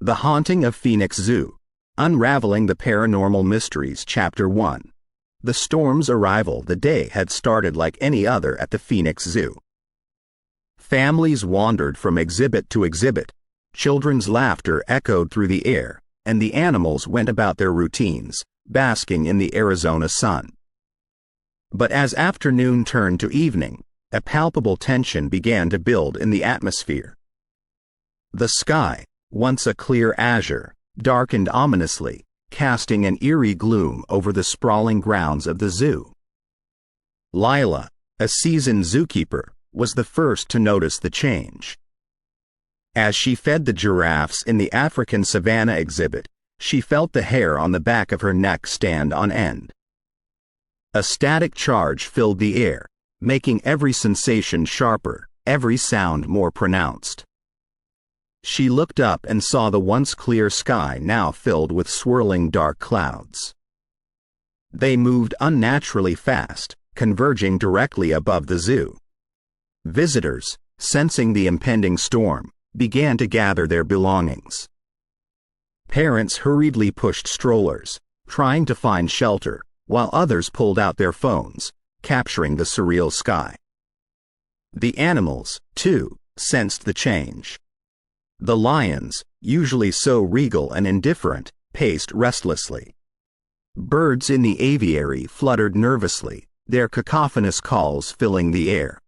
The Haunting of Phoenix Zoo, Unraveling the Paranormal Mysteries, Chapter 1. The storm's arrival the day had started like any other at the Phoenix Zoo. Families wandered from exhibit to exhibit, children's laughter echoed through the air, and the animals went about their routines, basking in the Arizona sun. But as afternoon turned to evening, a palpable tension began to build in the atmosphere. The sky, once a clear azure, darkened ominously, casting an eerie gloom over the sprawling grounds of the zoo. Lila, a seasoned zookeeper, was the first to notice the change. As she fed the giraffes in the African Savannah exhibit, she felt the hair on the back of her neck stand on end. A static charge filled the air, making every sensation sharper, every sound more pronounced. She looked up and saw the once clear sky now filled with swirling dark clouds. They moved unnaturally fast, converging directly above the zoo. Visitors, sensing the impending storm, began to gather their belongings. Parents hurriedly pushed strollers, trying to find shelter, while others pulled out their phones, capturing the surreal sky. The animals, too, sensed the change. The lions, usually so regal and indifferent, paced restlessly. Birds in the aviary fluttered nervously, their cacophonous calls filling the air.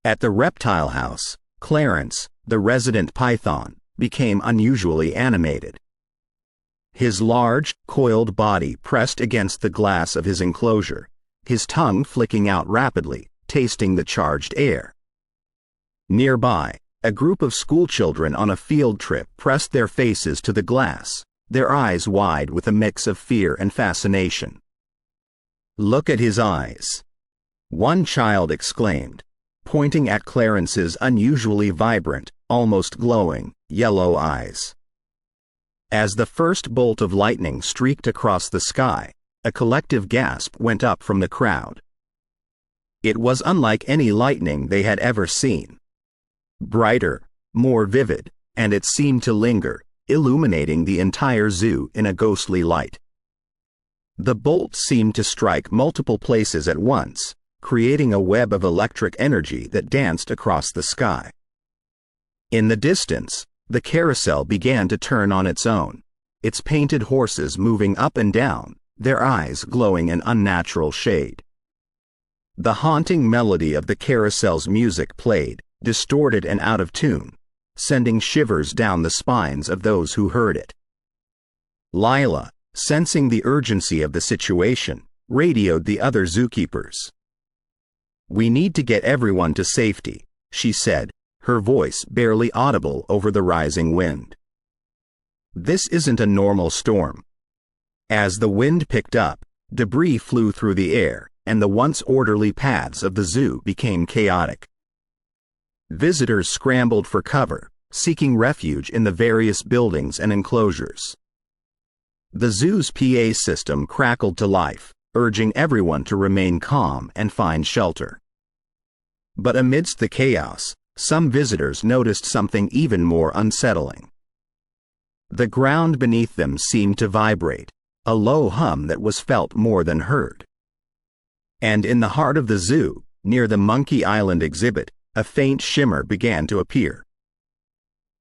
At the Reptile House, Clarence, the resident python, became unusually animated. His large, coiled body pressed against the glass of his enclosure, his tongue flicking out rapidly, tasting the charged air. Nearby, a group of schoolchildren on a field trip pressed their faces to the glass, their eyes wide with a mix of fear and fascination. "Look at his eyes," one child exclaimed, pointing at Clarence's unusually vibrant, almost glowing, yellow eyes. As the first bolt of lightning streaked across the sky, a collective gasp went up from the crowd. It was unlike any lightning they had ever seen. Brighter, more vivid, and it seemed to linger, illuminating the entire zoo in a ghostly light. The bolt seemed to strike multiple places at once, creating a web of electric energy that danced across the sky. In the distance, the carousel began to turn on its own, its painted horses moving up and down, their eyes glowing an unnatural shade. The haunting melody of the carousel's music played, distorted and out of tune, sending shivers down the spines of those who heard it. Lila, sensing the urgency of the situation, radioed the other zookeepers. "We need to get everyone to safety," she said, her voice barely audible over the rising wind. "This isn't a normal storm." As the wind picked up, debris flew through the air, and the once orderly paths of the zoo became chaotic. Visitors scrambled for cover, seeking refuge in the various buildings and enclosures. The zoo's PA system crackled to life, urging everyone to remain calm and find shelter. But amidst the chaos, some visitors noticed something even more unsettling. The ground beneath them seemed to vibrate, a low hum that was felt more than heard. And in the heart of the zoo, near the Monkey Island exhibit, a faint shimmer began to appear.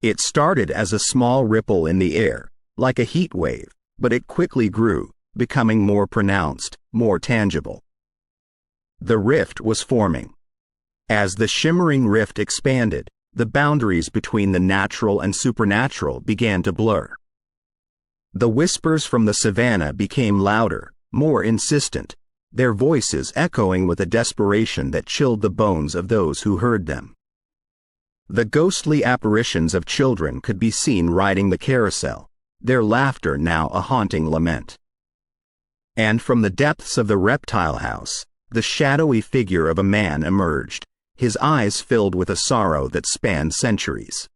It started as a small ripple in the air, like a heat wave, but it quickly grew, becoming more pronounced, more tangible. The rift was forming. As the shimmering rift expanded, the boundaries between the natural and supernatural began to blur. The whispers from the savannah became louder, more insistent, their voices echoing with a desperation that chilled the bones of those who heard them. The ghostly apparitions of children could be seen riding the carousel, their laughter now a haunting lament. And from the depths of the Reptile House, the shadowy figure of a man emerged, his eyes filled with a sorrow that spanned centuries.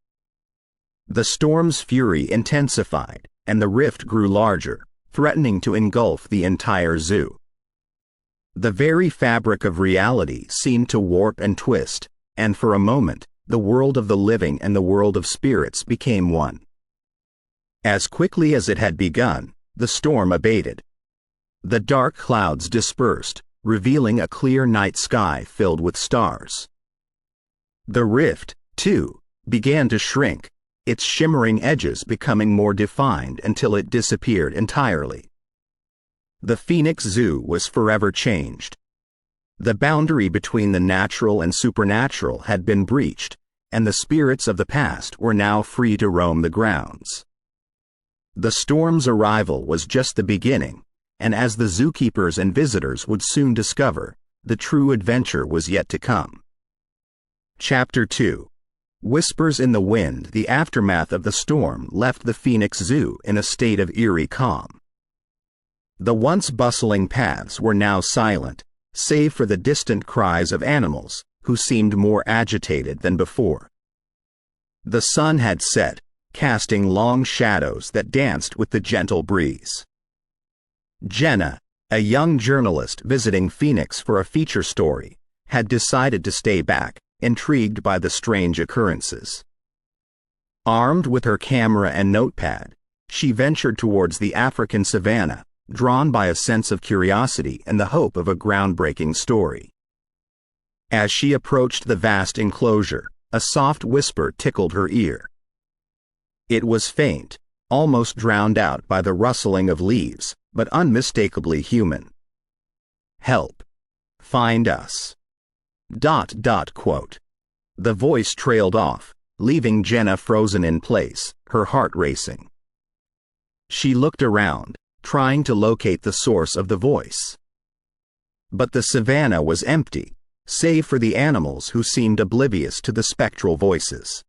The storm's fury intensified, and the rift grew larger, threatening to engulf the entire zoo. The very fabric of reality seemed to warp and twist, and for a moment, the world of the living and the world of spirits became one. As quickly as it had begun, the storm abated. The dark clouds dispersed, revealing a clear night sky filled with stars. The rift, too, began to shrink, its shimmering edges becoming more defined until it disappeared entirely. The Phoenix Zoo was forever changed. The boundary between the natural and supernatural had been breached, and the spirits of the past were now free to roam the grounds. The storm's arrival was just the beginning, and as the zookeepers and visitors would soon discover, the true adventure was yet to come. Chapter 2. Whispers in the Wind. The aftermath of the storm left the Phoenix Zoo in a state of eerie calm. The once bustling paths were now silent, save for the distant cries of animals, who seemed more agitated than before. The sun had set, casting long shadows that danced with the gentle breeze. Jenna, a young journalist visiting Phoenix for a feature story, had decided to stay back, intrigued by the strange occurrences. Armed with her camera and notepad, she ventured towards the African savannah, drawn by a sense of curiosity and the hope of a groundbreaking story. As she approached the vast enclosure, a soft whisper tickled her ear. It was faint, almost drowned out by the rustling of leaves, but unmistakably human. "Help. Find us." ... Quote. The voice trailed off, leaving Jenna frozen in place, her heart racing. She looked around, trying to locate the source of the voice. But the savannah was empty, save for the animals who seemed oblivious to the spectral voices.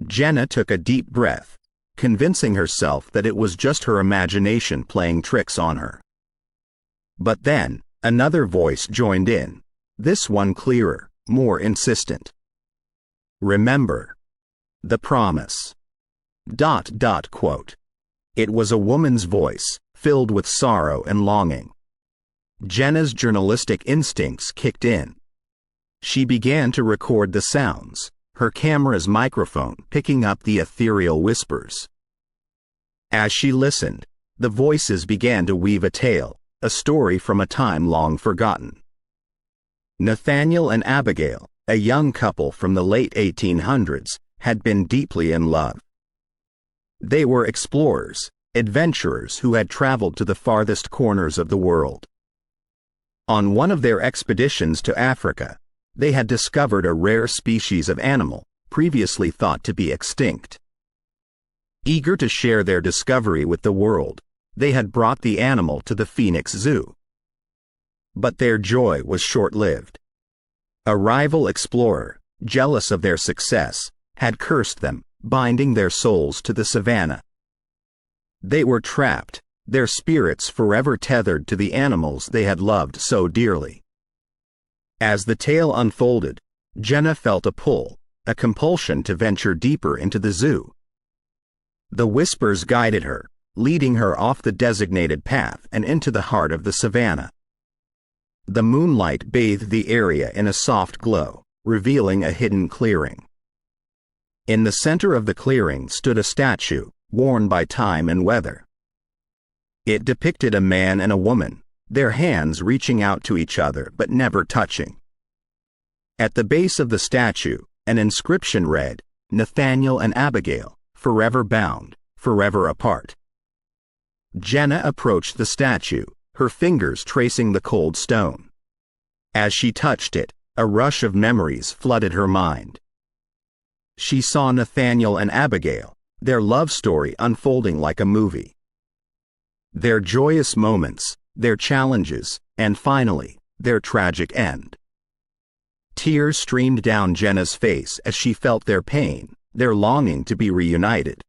Jenna took a deep breath, convincing herself that it was just her imagination playing tricks on her. But then, another voice joined in, this one clearer, more insistent. "Remember. The promise." ... Quote. It was a woman's voice, filled with sorrow and longing. Jenna's journalistic instincts kicked in. She began to record the sounds, her camera's microphone picking up the ethereal whispers. As she listened, the voices began to weave a tale, a story from a time long forgotten. Nathaniel and Abigail, a young couple from the late 1800s, had been deeply in love. They were explorers, adventurers who had traveled to the farthest corners of the world. On one of their expeditions to Africa, they had discovered a rare species of animal, previously thought to be extinct. Eager to share their discovery with the world, they had brought the animal to the Phoenix Zoo. But their joy was short-lived. A rival explorer, jealous of their success, had cursed them, binding their souls to the savannah. They were trapped, their spirits forever tethered to the animals they had loved so dearly. As the tale unfolded, Jenna felt a pull, a compulsion to venture deeper into the zoo. The whispers guided her, leading her off the designated path and into the heart of the savannah. The moonlight bathed the area in a soft glow, revealing a hidden clearing. In the center of the clearing stood a statue, worn by time and weather. It depicted a man and a woman, their hands reaching out to each other but never touching. At the base of the statue, an inscription read, "Nathaniel and Abigail, forever bound, forever apart." Jenna approached the statue, her fingers tracing the cold stone. As she touched it, a rush of memories flooded her mind. She saw Nathaniel and Abigail, their love story unfolding like a movie. Their joyous moments, their challenges, and finally, their tragic end. Tears streamed down Jenna's face as she felt their pain, their longing to be reunited.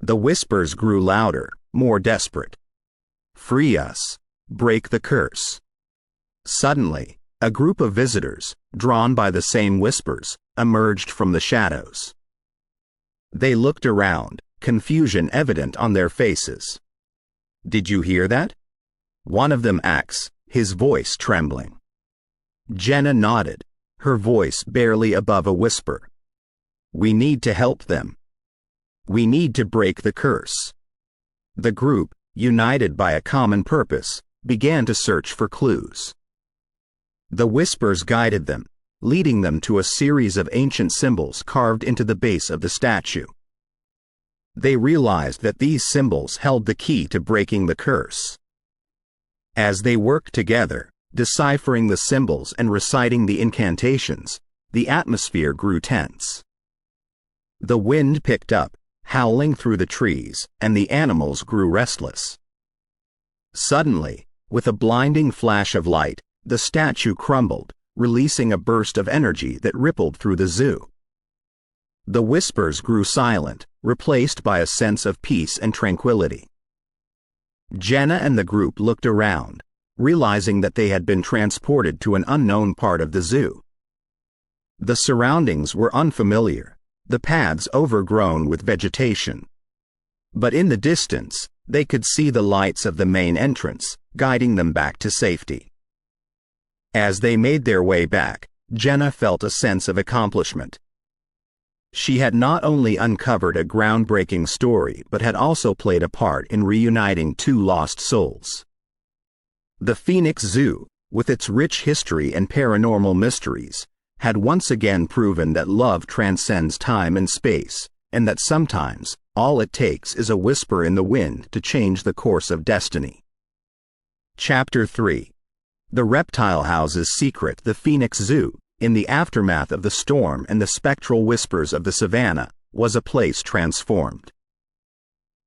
The whispers grew louder, more desperate. "Free us. Break the curse." Suddenly, a group of visitors, drawn by the same whispers, emerged from the shadows. They looked around, confusion evident on their faces. "Did you hear that?" one of them asked, his voice trembling. Jenna nodded, her voice barely above a whisper. "We need to help them." We need to break the curse. The group, united by a common purpose, began to search for clues. The whispers guided them, leading them to a series of ancient symbols carved into the base of the statue. They realized that these symbols held the key to breaking the curse. As they worked together, deciphering the symbols and reciting the incantations, the atmosphere grew tense. The wind picked up, howling through the trees, and the animals grew restless. Suddenly, with a blinding flash of light, the statue crumbled, releasing a burst of energy that rippled through the zoo. The whispers grew silent, replaced by a sense of peace and tranquility. Jenna and the group looked around, realizing that they had been transported to an unknown part of the zoo. The surroundings were unfamiliar, the paths overgrown with vegetation. But in the distance, they could see the lights of the main entrance, guiding them back to safety. As they made their way back, Jenna felt a sense of accomplishment. She had not only uncovered a groundbreaking story but had also played a part in reuniting two lost souls. The Phoenix Zoo, with its rich history and paranormal mysteries, had once again proven that love transcends time and space, and that sometimes all it takes is a whisper in the wind to change the course of destiny. Chapter 3. The Reptile House's Secret. The Phoenix Zoo, in the aftermath of the storm and the spectral whispers of the Savannah, was a place transformed.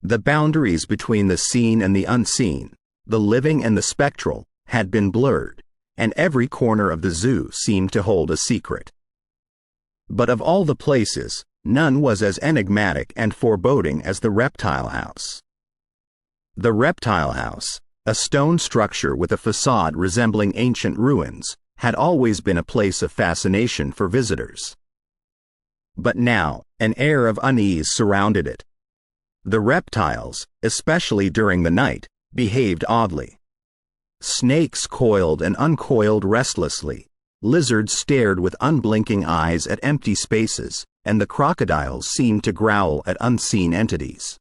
The boundaries between the seen and the unseen, the living and the spectral, had been blurred, and every corner of the zoo seemed to hold a secret. But of all the places, none was as enigmatic and foreboding as the Reptile House. The Reptile House, a stone structure with a facade resembling ancient ruins, had always been a place of fascination for visitors. But now, an air of unease surrounded it. The reptiles, especially during the night, behaved oddly. Snakes coiled and uncoiled restlessly, lizards stared with unblinking eyes at empty spaces, and the crocodiles seemed to growl at unseen entities.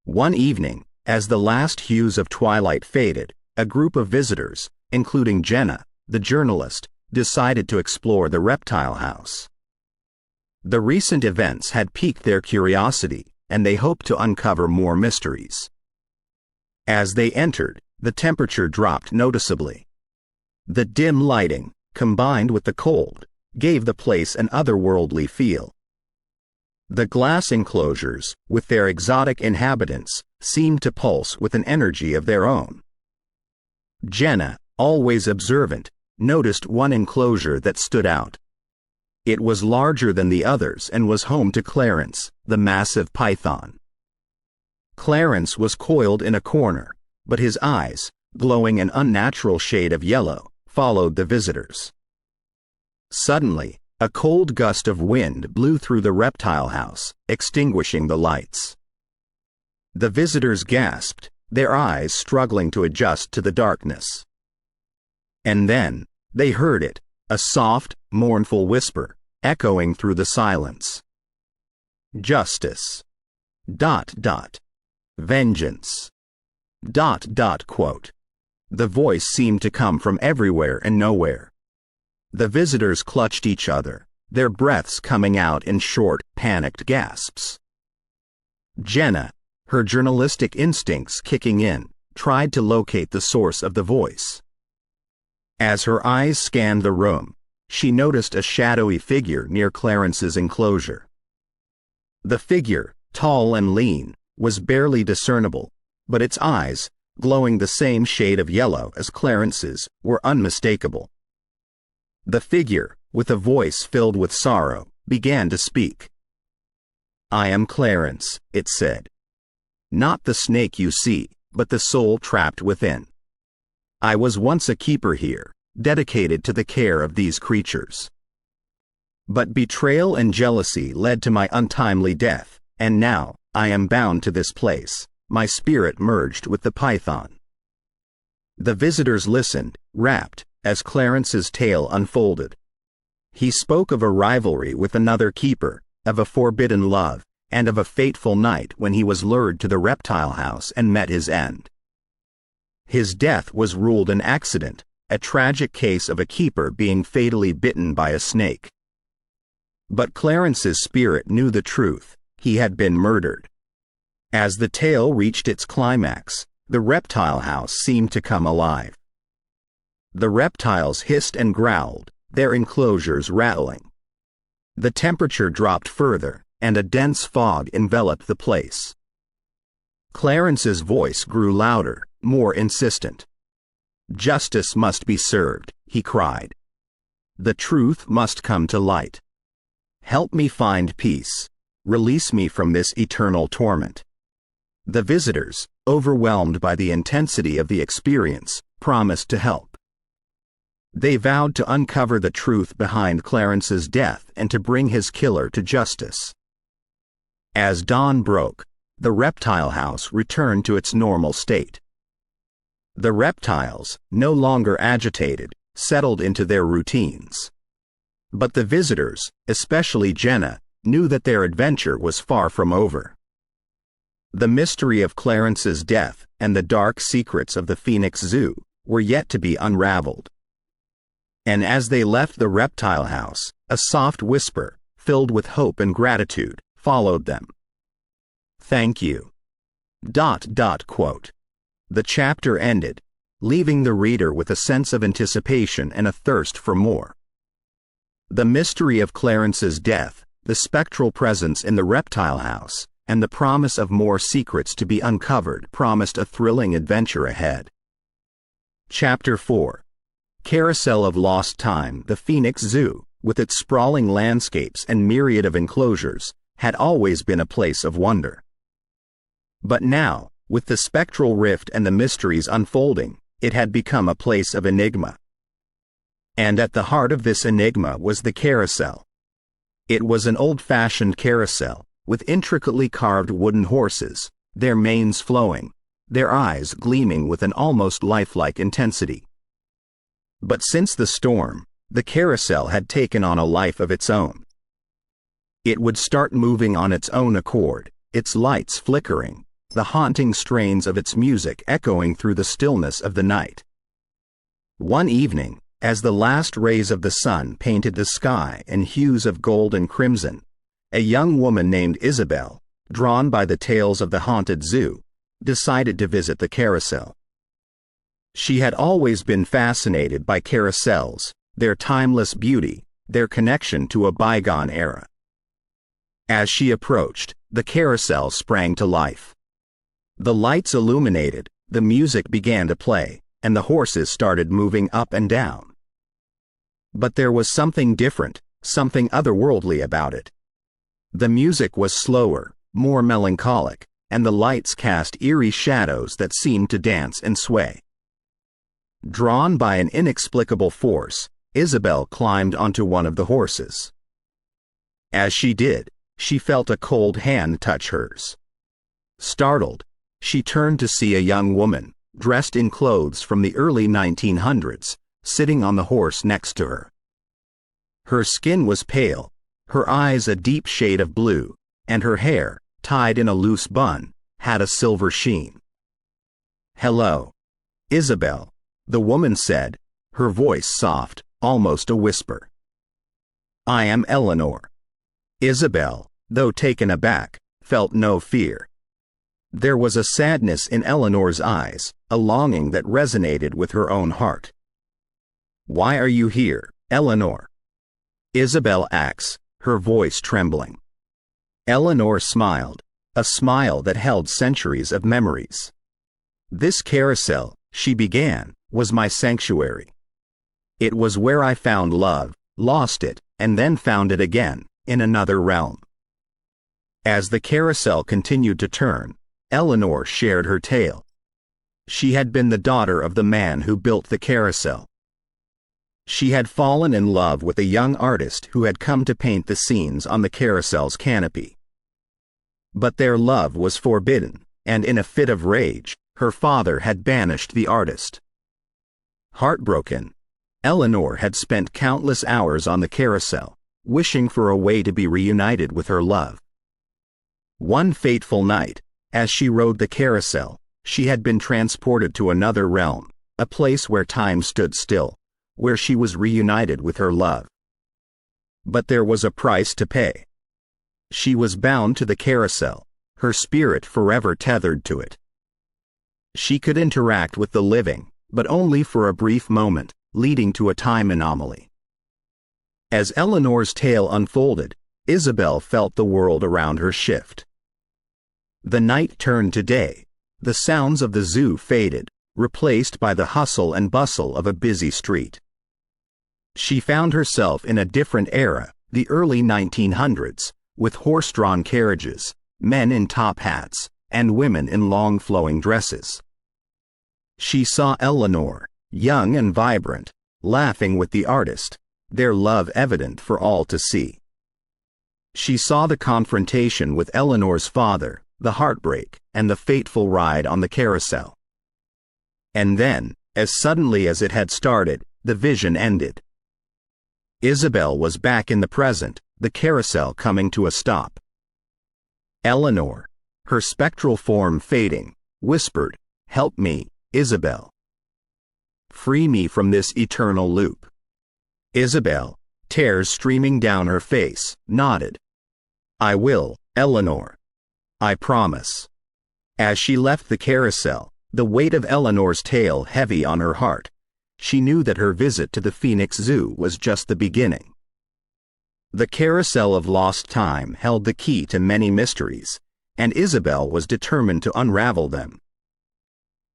One evening, as the last hues of twilight faded, a group of visitors, including Jenna, the journalist, decided to explore the Reptile House. The recent events had piqued their curiosity, and they hoped to uncover more mysteries. As they entered, the temperature dropped noticeably. The dim lighting, combined with the cold, gave the place an otherworldly feel. The glass enclosures, with their exotic inhabitants, seemed to pulse with an energy of their own. Jenna, always observant, noticed one enclosure that stood out. It was larger than the others and was home to Clarence, the massive python. Clarence was coiled in a corner, but his eyes, glowing an unnatural shade of yellow, followed the visitors. Suddenly, a cold gust of wind blew through the Reptile House, extinguishing the lights. The visitors gasped, their eyes struggling to adjust to the darkness. And then, they heard it, a soft, mournful whisper, echoing through the silence. Justice. ... Vengeance. ... The voice seemed to come from everywhere and nowhere. The visitors clutched each other, their breaths coming out in short, panicked gasps. Jenna, her journalistic instincts kicking in, tried to locate the source of the voice. As her eyes scanned the room, she noticed a shadowy figure near Clarence's enclosure. The figure, tall and lean, was barely discernible, but its eyes, glowing the same shade of yellow as Clarence's, were unmistakable. The figure, with a voice filled with sorrow, began to speak. "I am Clarence," it said. "Not the snake you see, but the soul trapped within. I was once a keeper here, dedicated to the care of these creatures. But betrayal and jealousy led to my untimely death, and now, I am bound to this place." My spirit merged with the python. The visitors listened, rapt, as Clarence's tale unfolded. He spoke of a rivalry with another keeper, of a forbidden love, and of a fateful night when he was lured to the Reptile House and met his end. His death was ruled an accident, a tragic case of a keeper being fatally bitten by a snake. But Clarence's spirit knew the truth: he had been murdered. As the tale reached its climax, the Reptile House seemed to come alive. The reptiles hissed and growled, their enclosures rattling. The temperature dropped further, and a dense fog enveloped the place. Clarence's voice grew louder, more insistent. "Justice must be served," he cried. "The truth must come to light. Help me find peace. Release me from this eternal torment." The visitors, overwhelmed by the intensity of the experience, promised to help. They vowed to uncover the truth behind Clarence's death and to bring his killer to justice. As dawn broke, the Reptile House returned to its normal state. The reptiles, no longer agitated, settled into their routines. But the visitors, especially Jenna, knew that their adventure was far from over. The mystery of Clarence's death and the dark secrets of the Phoenix Zoo were yet to be unraveled. And as they left the Reptile House, a soft whisper, filled with hope and gratitude, followed them. "Thank you." Quote. The chapter ended, leaving the reader with a sense of anticipation and a thirst for more. The mystery of Clarence's death, the spectral presence in the Reptile House, and the promise of more secrets to be uncovered promised a thrilling adventure ahead. Chapter 4. Carousel of Lost Time. The Phoenix Zoo, with its sprawling landscapes and myriad of enclosures, had always been a place of wonder. But now, with the spectral rift and the mysteries unfolding, it had become a place of enigma. And at the heart of this enigma was the carousel. It was an old-fashioned carousel, with intricately carved wooden horses, their manes flowing, their eyes gleaming with an almost lifelike intensity. But since the storm, the carousel had taken on a life of its own. It would start moving on its own accord, its lights flickering, the haunting strains of its music echoing through the stillness of the night. One evening, as the last rays of the sun painted the sky in hues of gold and crimson, a young woman named Isabel, drawn by the tales of the haunted zoo, decided to visit the carousel. She had always been fascinated by carousels, their timeless beauty, their connection to a bygone era. As she approached, the carousel sprang to life. The lights illuminated, the music began to play, and the horses started moving up and down. But there was something different, something otherworldly about it. The music was slower, more melancholic, and the lights cast eerie shadows that seemed to dance and sway. Drawn by an inexplicable force, Isabel climbed onto one of the horses. As she did, she felt a cold hand touch hers. Startled, she turned to see a young woman, dressed in clothes from the early 1900s, sitting on the horse next to her. Her skin was pale, her eyes a deep shade of blue, and her hair, tied in a loose bun, had a silver sheen. "Hello, Isabel," the woman said, her voice soft, almost a whisper. "I am Eleanor." Isabel, though taken aback, felt no fear. There was a sadness in Eleanor's eyes, a longing that resonated with her own heart. "Why are you here, Eleanor?" Isabel asked, her voice trembling. Eleanor smiled, a smile that held centuries of memories. "This carousel," she began, "was my sanctuary. It was where I found love, lost it, and then found it again, in another realm." As the carousel continued to turn, Eleanor shared her tale. She had been the daughter of the man who built the carousel. She had fallen in love with a young artist who had come to paint the scenes on the carousel's canopy. But their love was forbidden, and in a fit of rage, her father had banished the artist. Heartbroken, Eleanor had spent countless hours on the carousel, wishing for a way to be reunited with her love. One fateful night, as she rode the carousel, she had been transported to another realm, a place where time stood still, where she was reunited with her love. But there was a price to pay. She was bound to the carousel, her spirit forever tethered to it. She could interact with the living, but only for a brief moment, leading to a time anomaly. As Eleanor's tale unfolded, Isabel felt the world around her shift. The night turned to day. The sounds of the zoo faded, replaced by the hustle and bustle of a busy street. She found herself in a different era, the early 1900s, with horse-drawn carriages, men in top hats, and women in long flowing dresses. She saw Eleanor, young and vibrant, laughing with the artist, their love evident for all to see. She saw the confrontation with Eleanor's father, the heartbreak, and the fateful ride on the carousel. And then, as suddenly as it had started, the vision ended. Isabel was back in the present, the carousel coming to a stop. Eleanor, her spectral form fading, whispered, "Help me, Isabel. Free me from this eternal loop." Isabel, tears streaming down her face, nodded. "I will, Eleanor. I promise." As she left the carousel, the weight of Eleanor's tale heavy on her heart, she knew that her visit to the Phoenix Zoo was just the beginning. The carousel of lost time held the key to many mysteries, and Isabel was determined to unravel them.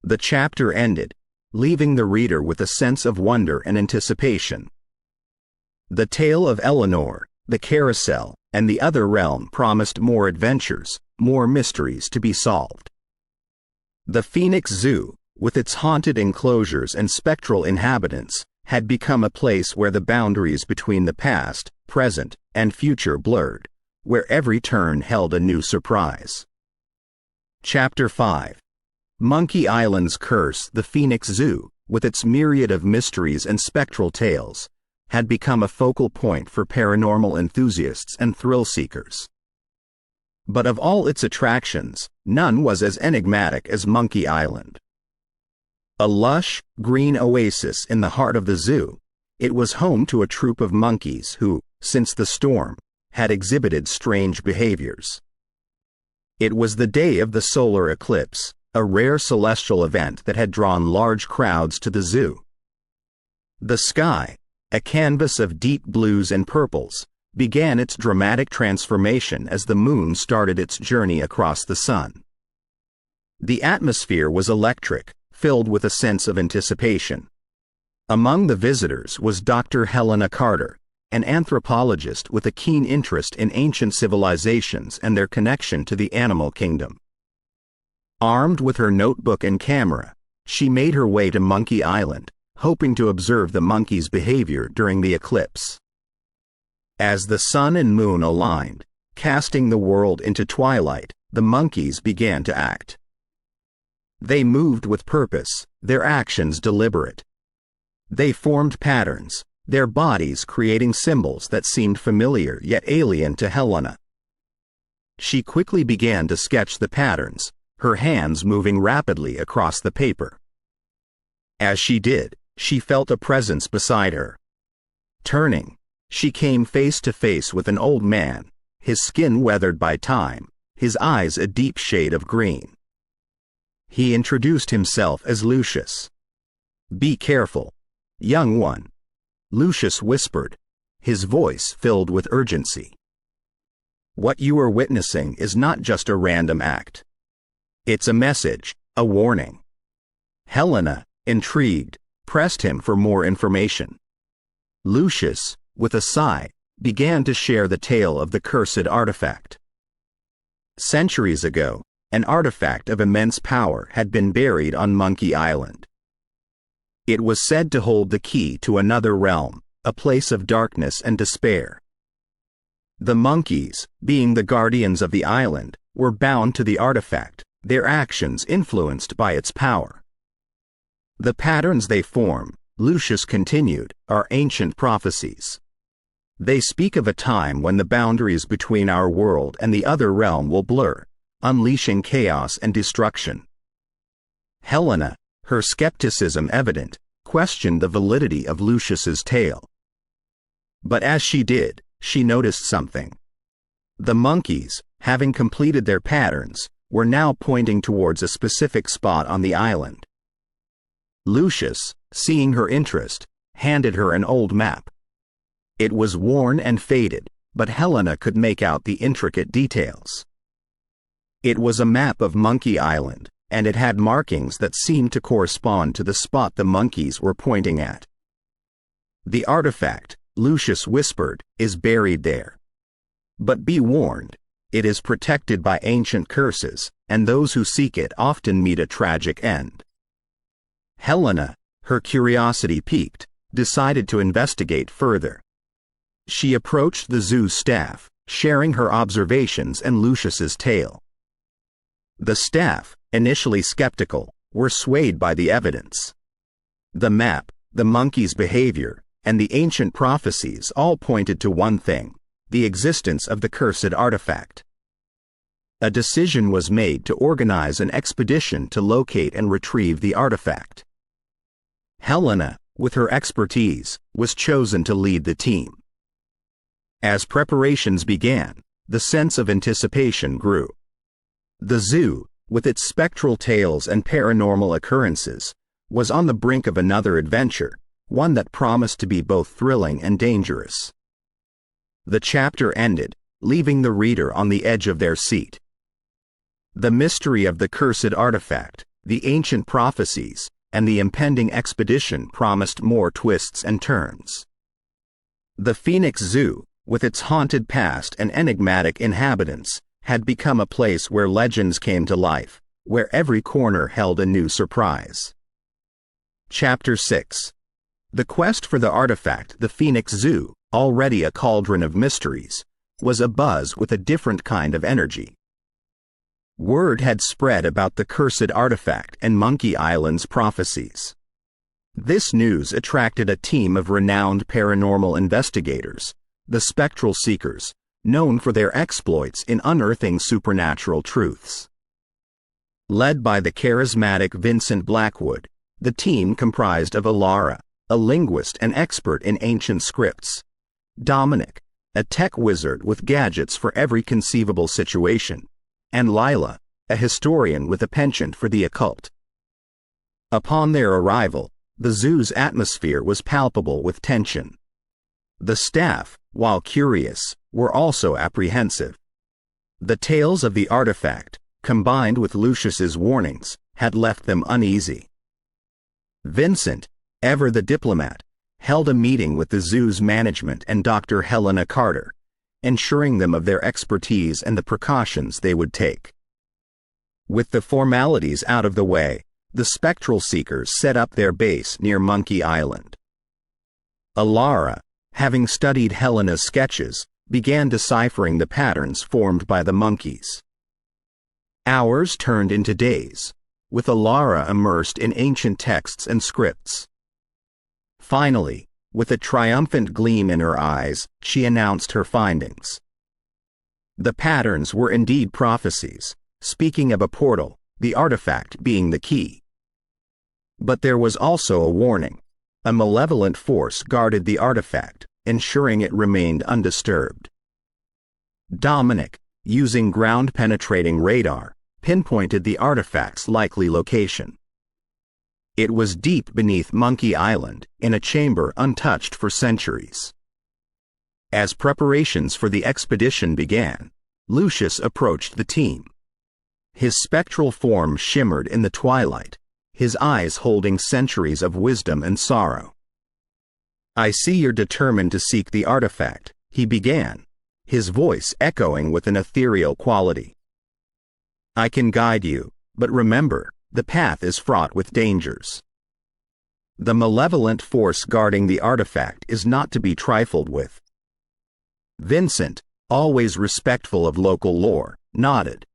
The chapter ended, leaving the reader with a sense of wonder and anticipation. The tale of Eleanor, the carousel, and the other realm promised more adventures, more mysteries to be solved. The Phoenix Zoo, with its haunted enclosures and spectral inhabitants, had become a place where the boundaries between the past, present, and future blurred, where every turn held a new surprise. Chapter 5. Monkey Island's Curse. The Phoenix Zoo, with its myriad of mysteries and spectral tales, had become a focal point for paranormal enthusiasts and thrill-seekers. But of all its attractions, none was as enigmatic as Monkey Island. A lush, green oasis in the heart of the zoo, it was home to a troop of monkeys who, since the storm, had exhibited strange behaviors. It was the day of the solar eclipse, a rare celestial event that had drawn large crowds to the zoo. The sky, a canvas of deep blues and purples, began its dramatic transformation as the moon started its journey across the sun. The atmosphere was electric, filled with a sense of anticipation. Among the visitors was Dr. Helena Carter, an anthropologist with a keen interest in ancient civilizations and their connection to the animal kingdom. Armed with her notebook and camera, she made her way to Monkey Island, hoping to observe the monkeys' behavior during the eclipse. As the sun and moon aligned, casting the world into twilight, the monkeys began to act. They moved with purpose, their actions deliberate. They formed patterns, their bodies creating symbols that seemed familiar yet alien to Helena. She quickly began to sketch the patterns, her hands moving rapidly across the paper. As she did, she felt a presence beside her. Turning, she came face to face with an old man, his skin weathered by time, his eyes a deep shade of green. He introduced himself as Lucius. "Be careful, young one," Lucius whispered, his voice filled with urgency. "What you are witnessing is not just a random act. It's a message, a warning." Helena, intrigued, pressed him for more information. Lucius, with a sigh, began to share the tale of the cursed artifact. Centuries ago, an artifact of immense power had been buried on Monkey Island. It was said to hold the key to another realm, a place of darkness and despair. The monkeys, being the guardians of the island, were bound to the artifact, their actions influenced by its power. "The patterns they form," Lucius continued, "are ancient prophecies. They speak of a time when the boundaries between our world and the other realm will blur, unleashing chaos and destruction. Helena, her skepticism evident, questioned the validity of Lucius's tale. But as she did, she noticed something. The monkeys, having completed their patterns, were now pointing towards a specific spot on the island. Lucius, seeing her interest, handed her an old map. It was worn and faded, but Helena could make out the intricate details. It was a map of Monkey Island, and it had markings that seemed to correspond to the spot the monkeys were pointing at. The artifact, Lucius whispered, is buried there. But be warned, it is protected by ancient curses, and those who seek it often meet a tragic end. Helena, her curiosity piqued, decided to investigate further. She approached the zoo staff, sharing her observations and Lucius's tale. The staff, initially skeptical, were swayed by the evidence. The map, the monkey's behavior, and the ancient prophecies all pointed to one thing: the existence of the cursed artifact. A decision was made to organize an expedition to locate and retrieve the artifact. Helena, with her expertise, was chosen to lead the team. As preparations began, the sense of anticipation grew. The zoo, with its spectral tales and paranormal occurrences, was on the brink of another adventure, one that promised to be both thrilling and dangerous. The chapter ended, leaving the reader on the edge of their seat. The mystery of the cursed artifact, the ancient prophecies, and the impending expedition promised more twists and turns. The Phoenix Zoo, with its haunted past and enigmatic inhabitants, had become a place where legends came to life, where every corner held a new surprise. Chapter 6. The quest for the artifact, the Phoenix Zoo, already a cauldron of mysteries, was abuzz with a different kind of energy. Word had spread about the cursed artifact and Monkey Island's prophecies. This news attracted a team of renowned paranormal investigators, the Spectral Seekers, known for their exploits in unearthing supernatural truths. Led by the charismatic Vincent Blackwood, the team comprised of Alara, a linguist and expert in ancient scripts; Dominic, a tech wizard with gadgets for every conceivable situation; and Lila, a historian with a penchant for the occult. Upon their arrival, the zoo's atmosphere was palpable with tension. The staff, while curious, were also apprehensive. The tales of the artifact, combined with Lucius's warnings, had left them uneasy. Vincent, ever the diplomat, held a meeting with the zoo's management and Dr. Helena Carter, ensuring them of their expertise and the precautions they would take. With the formalities out of the way, the Spectral Seekers set up their base near Monkey Island. Alara, having studied Helena's sketches, began deciphering the patterns formed by the monkeys. Hours turned into days, with Alara immersed in ancient texts and scripts. Finally, with a triumphant gleam in her eyes, she announced her findings. The patterns were indeed prophecies, speaking of a portal, the artifact being the key. But there was also a warning. A malevolent force guarded the artifact, ensuring it remained undisturbed. Dominic, using ground-penetrating radar, pinpointed the artifact's likely location. It was deep beneath Monkey Island, in a chamber untouched for centuries. As preparations for the expedition began, Lucius approached the team. His spectral form shimmered in the twilight, his eyes holding centuries of wisdom and sorrow. "I see you're determined to seek the artifact," he began, his voice echoing with an ethereal quality. "I can guide you, but remember, the path is fraught with dangers. The malevolent force guarding the artifact is not to be trifled with." Vincent, always respectful of local lore, nodded.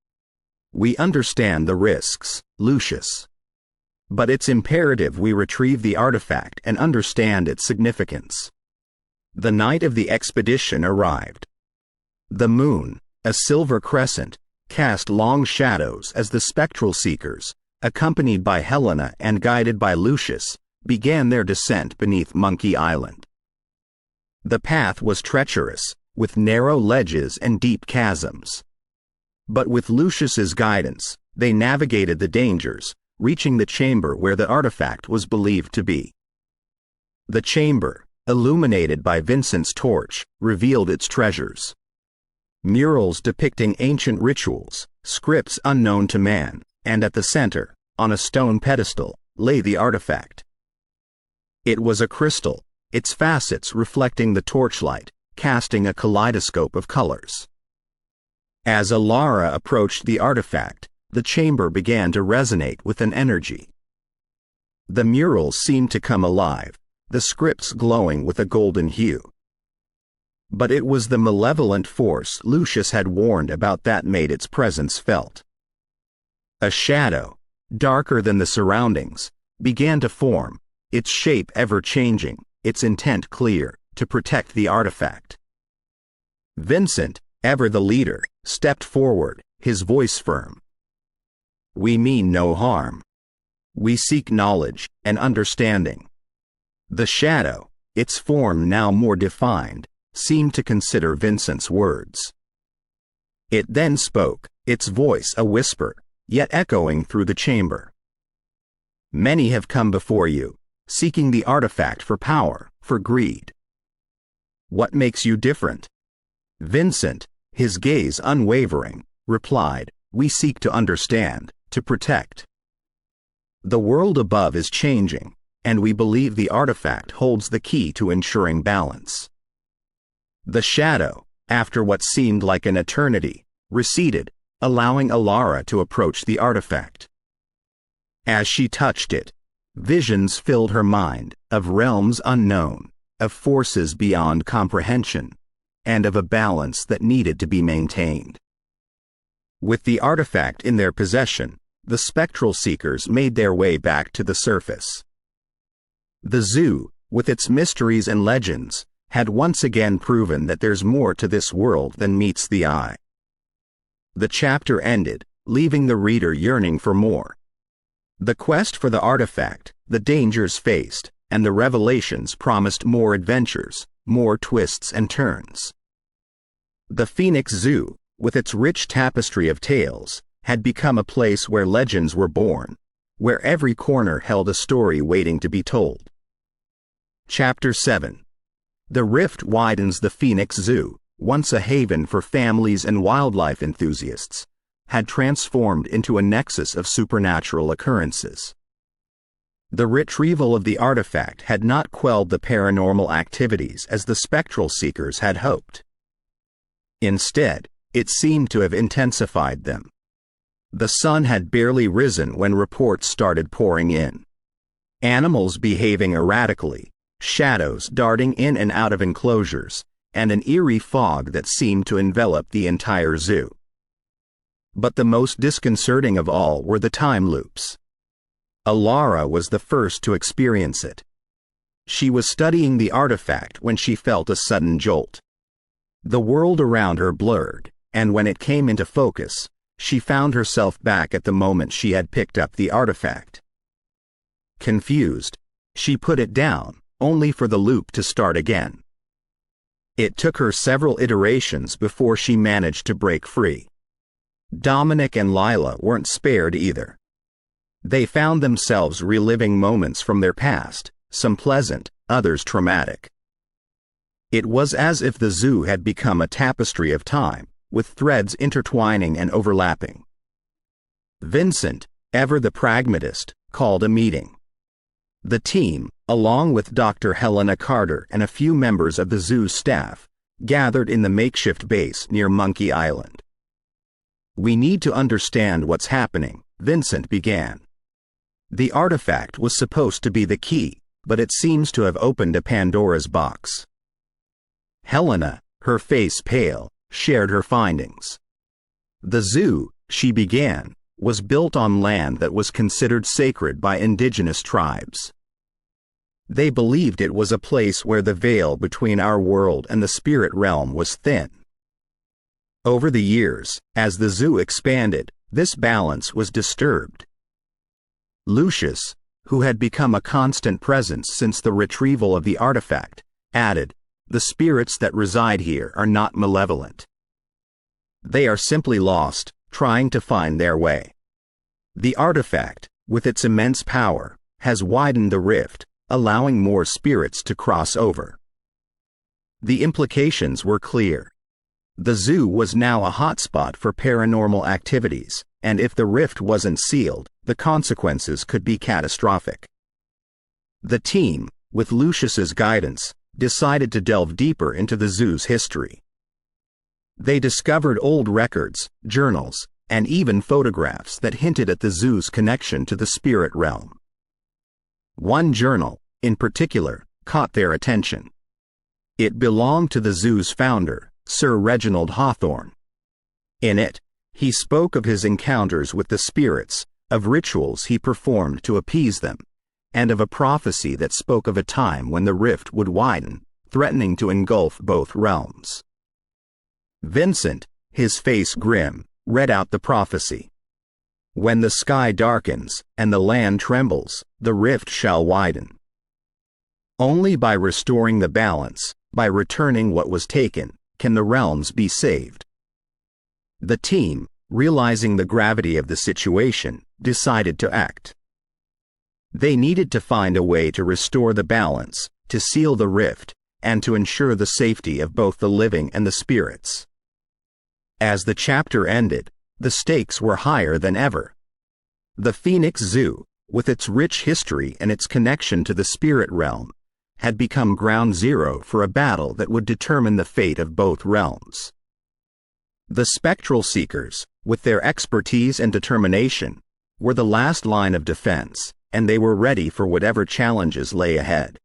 "We understand the risks, Lucius. But it's imperative we retrieve the artifact and understand its significance." The night of the expedition arrived. The moon, a silver crescent, cast long shadows as the spectral seekers, accompanied by Helena and guided by Lucius, began their descent beneath Monkey Island. The path was treacherous, with narrow ledges and deep chasms. But with Lucius's guidance, they navigated the dangers, reaching the chamber where the artifact was believed to be. The chamber, illuminated by Vincent's torch, revealed its treasures. Murals depicting ancient rituals, scripts unknown to man, and at the center, on a stone pedestal, lay the artifact. It was a crystal, its facets reflecting the torchlight, casting a kaleidoscope of colors. As Alara approached the artifact, the chamber began to resonate with an energy. The murals seemed to come alive, the scripts glowing with a golden hue. But it was the malevolent force Lucius had warned about that made its presence felt. A shadow, darker than the surroundings, began to form, its shape ever-changing, its intent clear, to protect the artifact. Vincent, ever the leader, stepped forward, his voice firm. "We mean no harm. We seek knowledge and understanding." The shadow, its form now more defined, seemed to consider Vincent's words. It then spoke, its voice a whisper, yet echoing through the chamber. "Many have come before you, seeking the artifact for power, for greed. What makes you different?" Vincent, his gaze unwavering, replied, "We seek to understand, to protect. The world above is changing, and we believe the artifact holds the key to ensuring balance." The shadow, after what seemed like an eternity, receded, allowing Alara to approach the artifact. As she touched it, visions filled her mind, of realms unknown, of forces beyond comprehension, and of a balance that needed to be maintained. With the artifact in their possession, the spectral seekers made their way back to the surface. The zoo, with its mysteries and legends, had once again proven that there's more to this world than meets the eye. The chapter ended, leaving the reader yearning for more. The quest for the artifact, the dangers faced, and the revelations promised more adventures, more twists and turns. The Phoenix Zoo, with its rich tapestry of tales, had become a place where legends were born, where every corner held a story waiting to be told. Chapter 7. The rift widens. The Phoenix Zoo, once a haven for families and wildlife enthusiasts, had transformed into a nexus of supernatural occurrences. The retrieval of the artifact had not quelled the paranormal activities as the spectral seekers had hoped. Instead, it seemed to have intensified them. The sun had barely risen when reports started pouring in. Animals behaving erratically, shadows darting in and out of enclosures, and an eerie fog that seemed to envelop the entire zoo. But the most disconcerting of all were the time loops. Alara was the first to experience it. She was studying the artifact when she felt a sudden jolt. The world around her blurred, and when it came into focus, she found herself back at the moment she had picked up the artifact. Confused, she put it down, only for the loop to start again. It took her several iterations before she managed to break free. Dominic and Lila weren't spared either. They found themselves reliving moments from their past, some pleasant, others traumatic. It was as if the zoo had become a tapestry of time, with threads intertwining and overlapping. Vincent, ever the pragmatist, called a meeting. The team, along with Dr. Helena Carter and a few members of the zoo's staff, gathered in the makeshift base near Monkey Island. "We need to understand what's happening," Vincent began. "The artifact was supposed to be the key, but it seems to have opened a Pandora's box." Helena, her face pale, shared her findings. "The zoo," she began, "was built on land that was considered sacred by indigenous tribes. They believed it was a place where the veil between our world and the spirit realm was thin. Over the years, as the zoo expanded, this balance was disturbed. Lucius, who had become a constant presence since the retrieval of the artifact, added, "The spirits that reside here are not malevolent. They are simply lost, trying to find their way. The artifact, with its immense power, has widened the rift, allowing more spirits to cross over." The implications were clear. The zoo was now a hotspot for paranormal activities, and if the rift wasn't sealed, the consequences could be catastrophic. The team, with Lucius's guidance, decided to delve deeper into the zoo's history. They discovered old records, journals, and even photographs that hinted at the zoo's connection to the spirit realm. One journal, in particular, caught their attention. It belonged to the zoo's founder, Sir Reginald Hawthorne. In it, he spoke of his encounters with the spirits, of rituals he performed to appease them, and of a prophecy that spoke of a time when the rift would widen, threatening to engulf both realms. Vincent, his face grim, read out the prophecy. "When the sky darkens, and the land trembles, the rift shall widen. Only by restoring the balance, by returning what was taken, can the realms be saved." The team, realizing the gravity of the situation, decided to act. They needed to find a way to restore the balance, to seal the rift, and to ensure the safety of both the living and the spirits. As the chapter ended, the stakes were higher than ever. The Phoenix Zoo, with its rich history and its connection to the spirit realm, had become ground zero for a battle that would determine the fate of both realms. The Spectral Seekers, with their expertise and determination, were the last line of defense, and they were ready for whatever challenges lay ahead.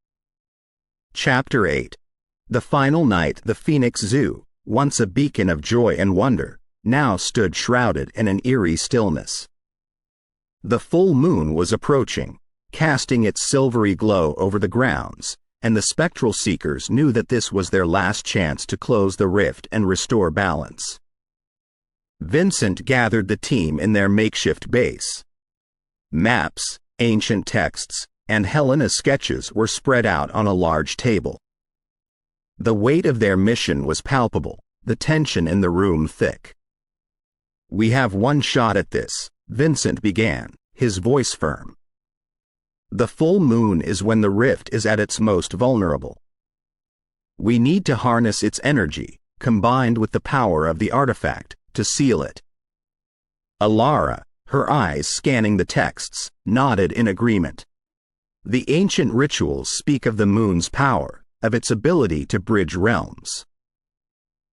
Chapter 8. The final night. The Phoenix Zoo, once a beacon of joy and wonder, now stood shrouded in an eerie stillness. The full moon was approaching, casting its silvery glow over the grounds, and the Spectral Seekers knew that this was their last chance to close the rift and restore balance. Vincent gathered the team in their makeshift base. Maps, ancient texts, and Helena's sketches were spread out on a large table. The weight of their mission was palpable, the tension in the room thick. "We have one shot at this," Vincent began, his voice firm. "The full moon is when the rift is at its most vulnerable. We need to harness its energy, combined with the power of the artifact, to seal it." Alara, her eyes scanning the texts, nodded in agreement. The ancient rituals speak of the moon's power, of its ability to bridge realms.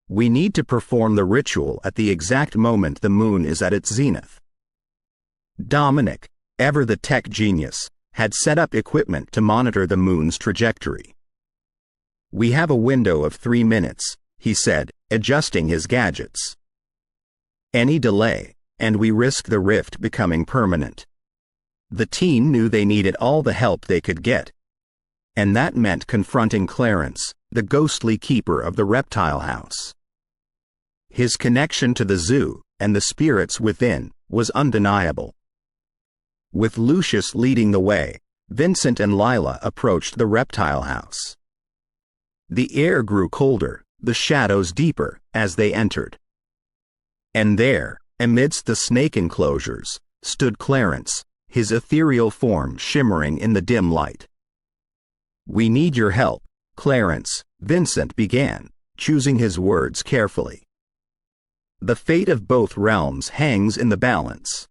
We need to perform the ritual at the exact moment the moon is at its zenith. Dominic, ever the tech genius, had set up equipment to monitor the moon's trajectory. "We have a window of 3 minutes," he said, adjusting his gadgets. "Any delay, and we risk the rift becoming permanent." The team knew they needed all the help they could get. And that meant confronting Clarence, the ghostly keeper of the Reptile House. His connection to the zoo, and the spirits within, was undeniable. With Lucius leading the way, Vincent and Lila approached the Reptile House. The air grew colder, the shadows deeper, as they entered. And there, amidst the snake enclosures, stood Clarence, his ethereal form shimmering in the dim light. "We need your help, Clarence," Vincent began, choosing his words carefully. "The fate of both realms hangs in the balance."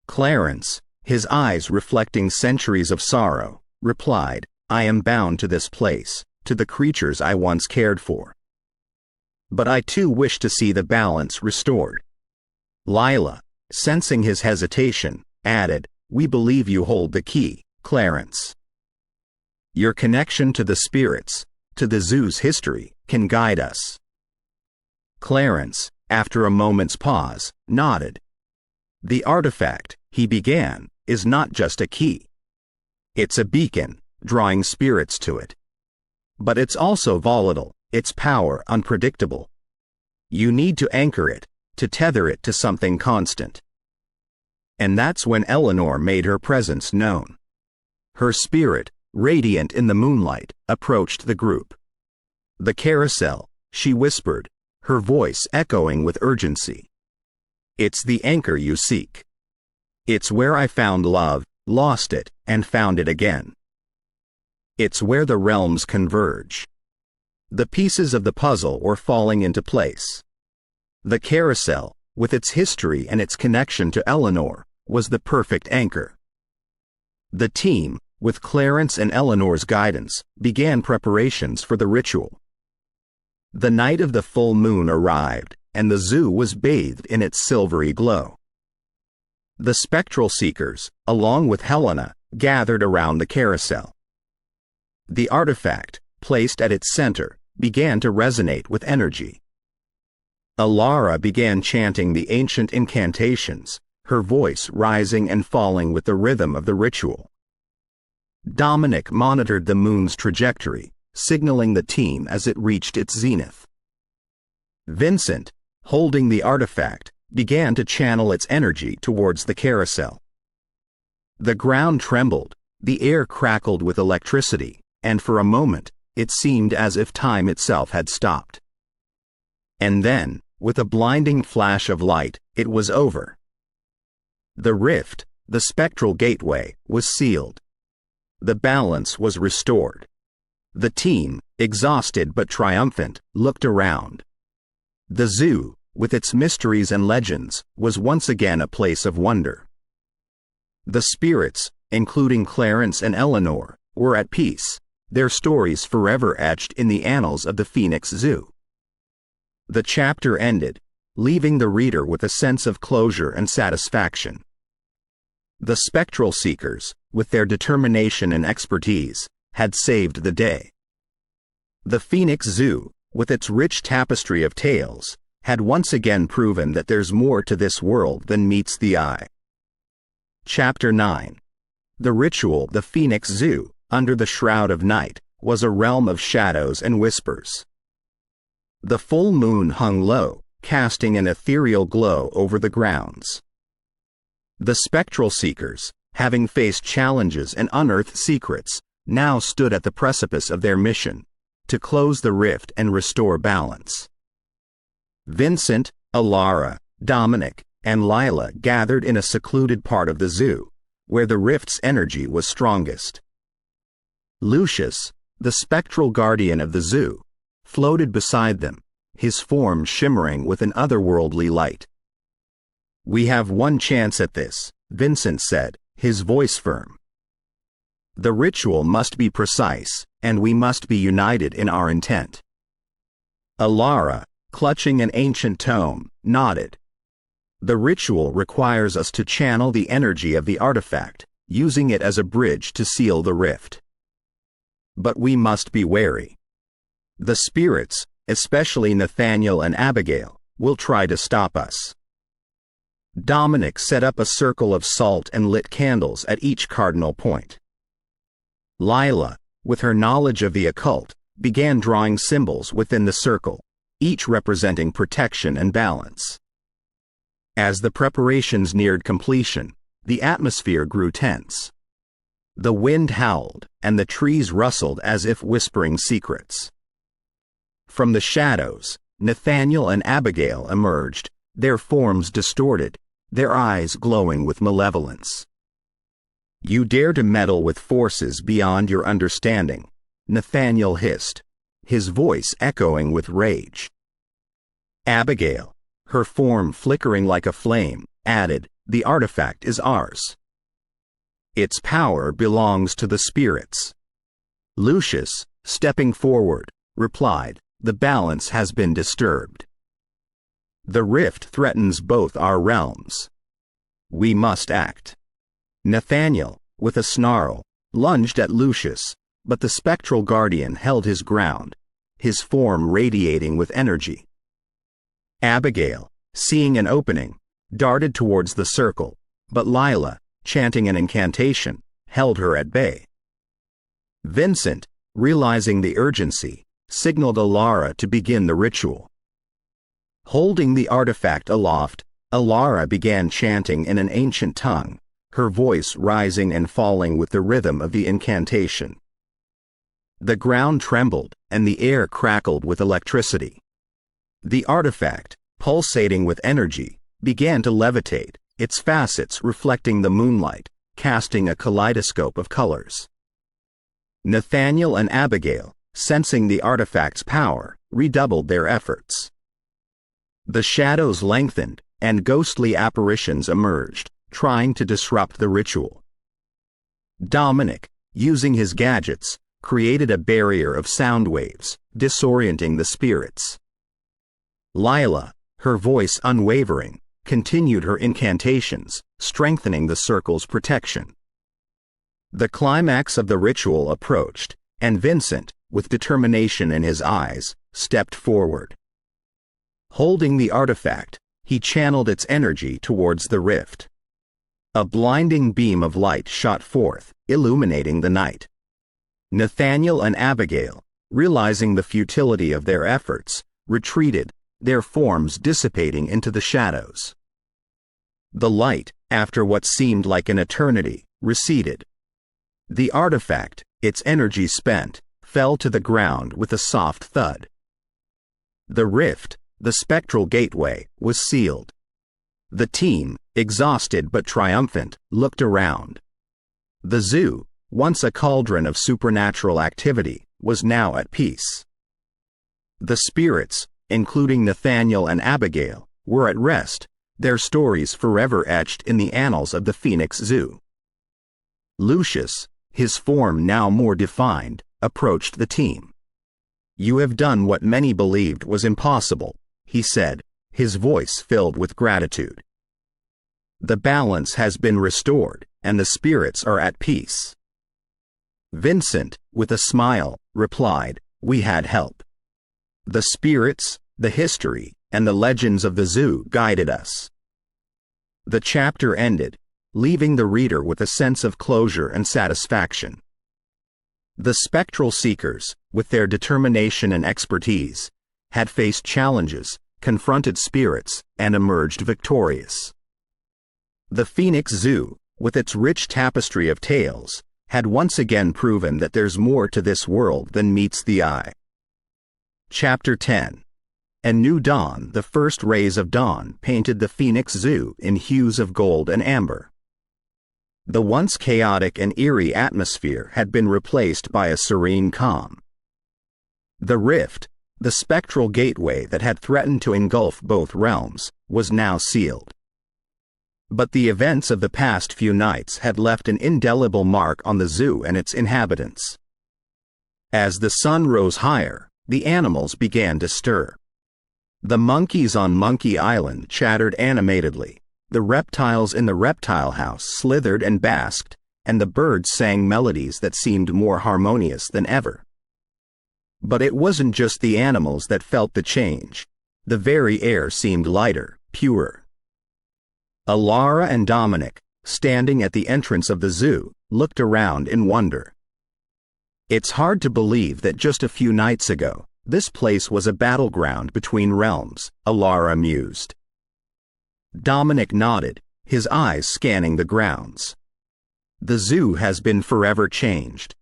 Clarence, his eyes reflecting centuries of sorrow, replied, "I am bound to this place, to the creatures I once cared for. But I too wish to see the balance restored." Lila, sensing his hesitation, added, "We believe you hold the key, Clarence. Your connection to the spirits, to the zoo's history, can guide us." Clarence, after a moment's pause, nodded. "The artifact," he began, "is not just a key. It's a beacon, drawing spirits to it. But it's also volatile, its power unpredictable. You need to anchor it, to tether it to something constant. And that's when Eleanor made her presence known. Her spirit, radiant in the moonlight, approached the group. "The Carousel," she whispered, her voice echoing with urgency. "It's the anchor you seek. It's where I found love, lost it, and found it again. It's where the realms converge." The pieces of the puzzle were falling into place. The Carousel, with its history and its connection to Eleanor, was the perfect anchor. The team, with Clarence and Eleanor's guidance, began preparations for the ritual. The night of the full moon arrived, and the zoo was bathed in its silvery glow. The Spectral seekers, along with Helena, gathered around the Carousel. The artifact, placed at its center, began to resonate with energy. Alara began chanting the ancient incantations, her voice rising and falling with the rhythm of the ritual. Dominic monitored the moon's trajectory, signaling the team as it reached its zenith. Vincent, holding the artifact, began to channel its energy towards the Carousel. The ground trembled, the air crackled with electricity, and for a moment, it seemed as if time itself had stopped. And then, with a blinding flash of light, it was over. The rift, the spectral gateway, was sealed. The balance was restored. The team, exhausted but triumphant, looked around. The zoo, with its mysteries and legends, was once again a place of wonder. The spirits, including Clarence and Eleanor, were at peace, their stories forever etched in the annals of the Phoenix Zoo. The chapter ended, leaving the reader with a sense of closure and satisfaction. The Spectral seekers, with their determination and expertise, had saved the day. The Phoenix Zoo, with its rich tapestry of tales, had once again proven that there's more to this world than meets the eye. Chapter 9. The ritual. The Phoenix Zoo, under the shroud of night, was a realm of shadows and whispers. The full moon hung low, casting an ethereal glow over the grounds. The Spectral seekers, having faced challenges and unearthed secrets, now stood at the precipice of their mission, to close the rift and restore balance. Vincent, Alara, Dominic, and Lila gathered in a secluded part of the zoo, where the rift's energy was strongest. Lucius, the spectral guardian of the zoo, floated beside them, his form shimmering with an otherworldly light. "We have one chance at this," Vincent said, his voice firm. "The ritual must be precise, and we must be united in our intent." Alara, clutching an ancient tome, nodded. "The ritual requires us to channel the energy of the artifact, using it as a bridge to seal the rift. But we must be wary. The spirits, especially Nathaniel and Abigail, will try to stop us." Dominic set up a circle of salt and lit candles at each cardinal point. Lila, with her knowledge of the occult, began drawing symbols within the circle, each representing protection and balance. As the preparations neared completion, the atmosphere grew tense. The wind howled, and the trees rustled as if whispering secrets. From the shadows, Nathaniel and Abigail emerged, their forms distorted, their eyes glowing with malevolence. "You dare to meddle with forces beyond your understanding," Nathaniel hissed, his voice echoing with rage. Abigail, her form flickering like a flame, added, "The artifact is ours. Its power belongs to the spirits." Lucius, stepping forward, replied, "The balance has been disturbed. The rift threatens both our realms. We must act." Nathaniel, with a snarl, lunged at Lucius, but the spectral guardian held his ground, his form radiating with energy. Abigail, seeing an opening, darted towards the circle, but Lila, chanting an incantation, held her at bay. Vincent, realizing the urgency, signaled Alara to begin the ritual. Holding the artifact aloft, Alara began chanting in an ancient tongue, her voice rising and falling with the rhythm of the incantation. The ground trembled, and the air crackled with electricity. The artifact, pulsating with energy, began to levitate, its facets reflecting the moonlight, casting a kaleidoscope of colors. Nathaniel and Abigail, sensing the artifact's power, redoubled their efforts. The shadows lengthened, and ghostly apparitions emerged, trying to disrupt the ritual. Dominic, using his gadgets, created a barrier of sound waves, disorienting the spirits. Lila, her voice unwavering, continued her incantations, strengthening the circle's protection. The climax of the ritual approached, and Vincent, with determination in his eyes, stepped forward. Holding the artifact, he channeled its energy towards the rift. A blinding beam of light shot forth, illuminating the night. Nathaniel and Abigail, realizing the futility of their efforts, retreated, their forms dissipating into the shadows. The light, after what seemed like an eternity, receded. The artifact, its energy spent, fell to the ground with a soft thud. The rift, the spectral gateway, was sealed. The team, exhausted but triumphant, looked around. The zoo, once a cauldron of supernatural activity, was now at peace. The spirits, including Nathaniel and Abigail, were at rest, their stories forever etched in the annals of the Phoenix Zoo. Lucius, his form now more defined, approached the team. "You have done what many believed was impossible," he said, his voice filled with gratitude. "The balance has been restored, and the spirits are at peace." Vincent, with a smile, replied, "We had help. The spirits, the history, and the legends of the zoo guided us." The chapter ended, leaving the reader with a sense of closure and satisfaction. The spectral seekers, with their determination and expertise, had faced challenges, confronted spirits, and emerged victorious. The Phoenix Zoo, with its rich tapestry of tales, had once again proven that there's more to this world than meets the eye. Chapter 10. A New Dawn. The first rays of dawn painted the Phoenix Zoo in hues of gold and amber. The once chaotic and eerie atmosphere had been replaced by a serene calm. The rift, the spectral gateway that had threatened to engulf both realms, was now sealed. But the events of the past few nights had left an indelible mark on the zoo and its inhabitants. As the sun rose higher, the animals began to stir. The monkeys on Monkey Island chattered animatedly, the reptiles in the Reptile House slithered and basked, and the birds sang melodies that seemed more harmonious than ever. But it wasn't just the animals that felt the change. The very air seemed lighter, purer. Alara and Dominic, standing at the entrance of the zoo, looked around in wonder. It's hard to believe that just a few nights ago, this place was a battleground between realms, Alara mused. Dominic nodded, his eyes scanning the grounds. The zoo has been forever changed.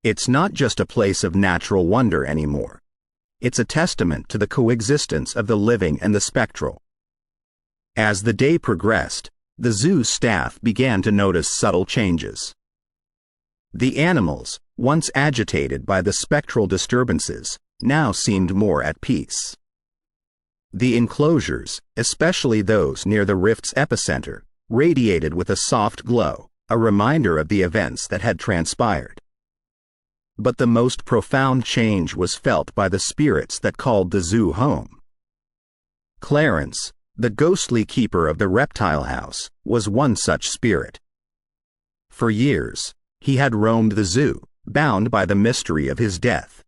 It's not just a place of natural wonder anymore. It's a testament to the coexistence of the living and the spectral. As the day progressed, the zoo staff began to notice subtle changes. The animals, once agitated by the spectral disturbances, now seemed more at peace. The enclosures, especially those near the rift's epicenter, radiated with a soft glow, a reminder of the events that had transpired. But the most profound change was felt by the spirits that called the zoo home. Clarence, the ghostly keeper of the Reptile House, was one such spirit. For years, he had roamed the zoo, bound by the mystery of his death.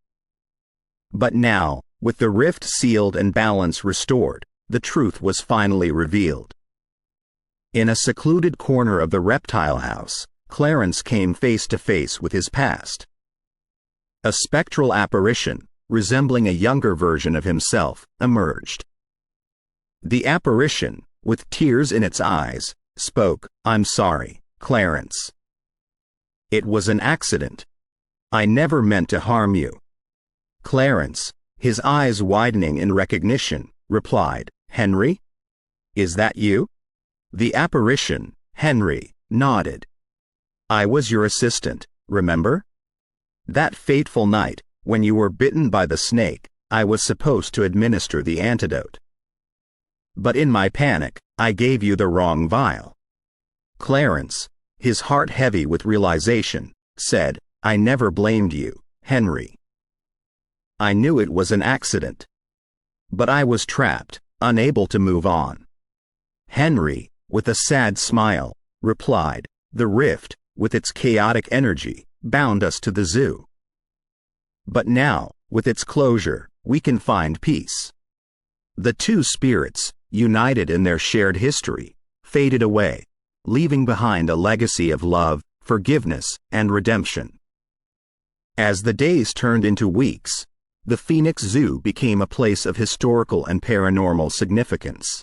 But now, with the rift sealed and balance restored, the truth was finally revealed. In a secluded corner of the Reptile House, Clarence came face to face with his past. A spectral apparition, resembling a younger version of himself, emerged. The apparition, with tears in its eyes, spoke, "I'm sorry, Clarence. It was an accident. I never meant to harm you." Clarence, his eyes widening in recognition, replied, "Henry? Is that you?" The apparition, Henry, nodded. "I was your assistant, remember? That fateful night, when you were bitten by the snake, I was supposed to administer the antidote. But in my panic, I gave you the wrong vial." Clarence, his heart heavy with realization, said, "I never blamed you, Henry. I knew it was an accident. But I was trapped, unable to move on." Henry, with a sad smile, replied, "The rift, with its chaotic energy, bound us to the zoo. But now, with its closure, we can find peace." The two spirits, united in their shared history, faded away, leaving behind a legacy of love, forgiveness, and redemption. As the days turned into weeks, the Phoenix Zoo became a place of historical and paranormal significance.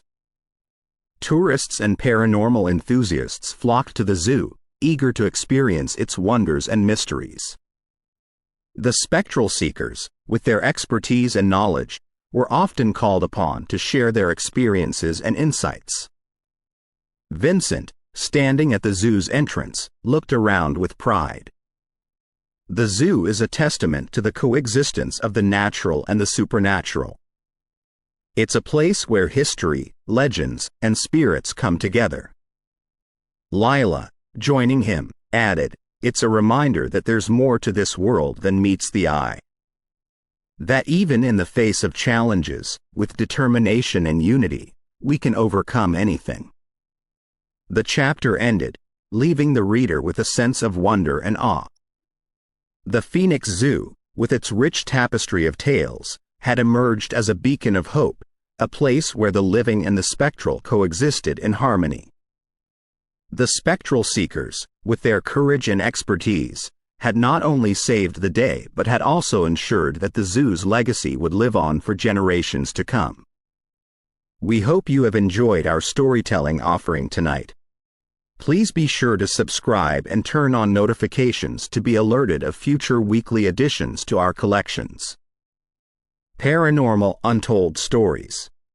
Tourists and paranormal enthusiasts flocked to the zoo, eager to experience its wonders and mysteries. The spectral seekers, with their expertise and knowledge, were often called upon to share their experiences and insights. Vincent, standing at the zoo's entrance, looked around with pride. The zoo is a testament to the coexistence of the natural and the supernatural. It's a place where history, legends, and spirits come together. Lila, joining him, added, "It's a reminder that there's more to this world than meets the eye. That even in the face of challenges, with determination and unity, we can overcome anything." The chapter ended, leaving the reader with a sense of wonder and awe. The Phoenix Zoo, with its rich tapestry of tales, had emerged as a beacon of hope, a place where the living and the spectral coexisted in harmony. The spectral seekers, with their courage and expertise, had not only saved the day but had also ensured that the zoo's legacy would live on for generations to come. We hope you have enjoyed our storytelling offering tonight. Please be sure to subscribe and turn on notifications to be alerted of future weekly additions to our collections. Paranormal Untold Stories.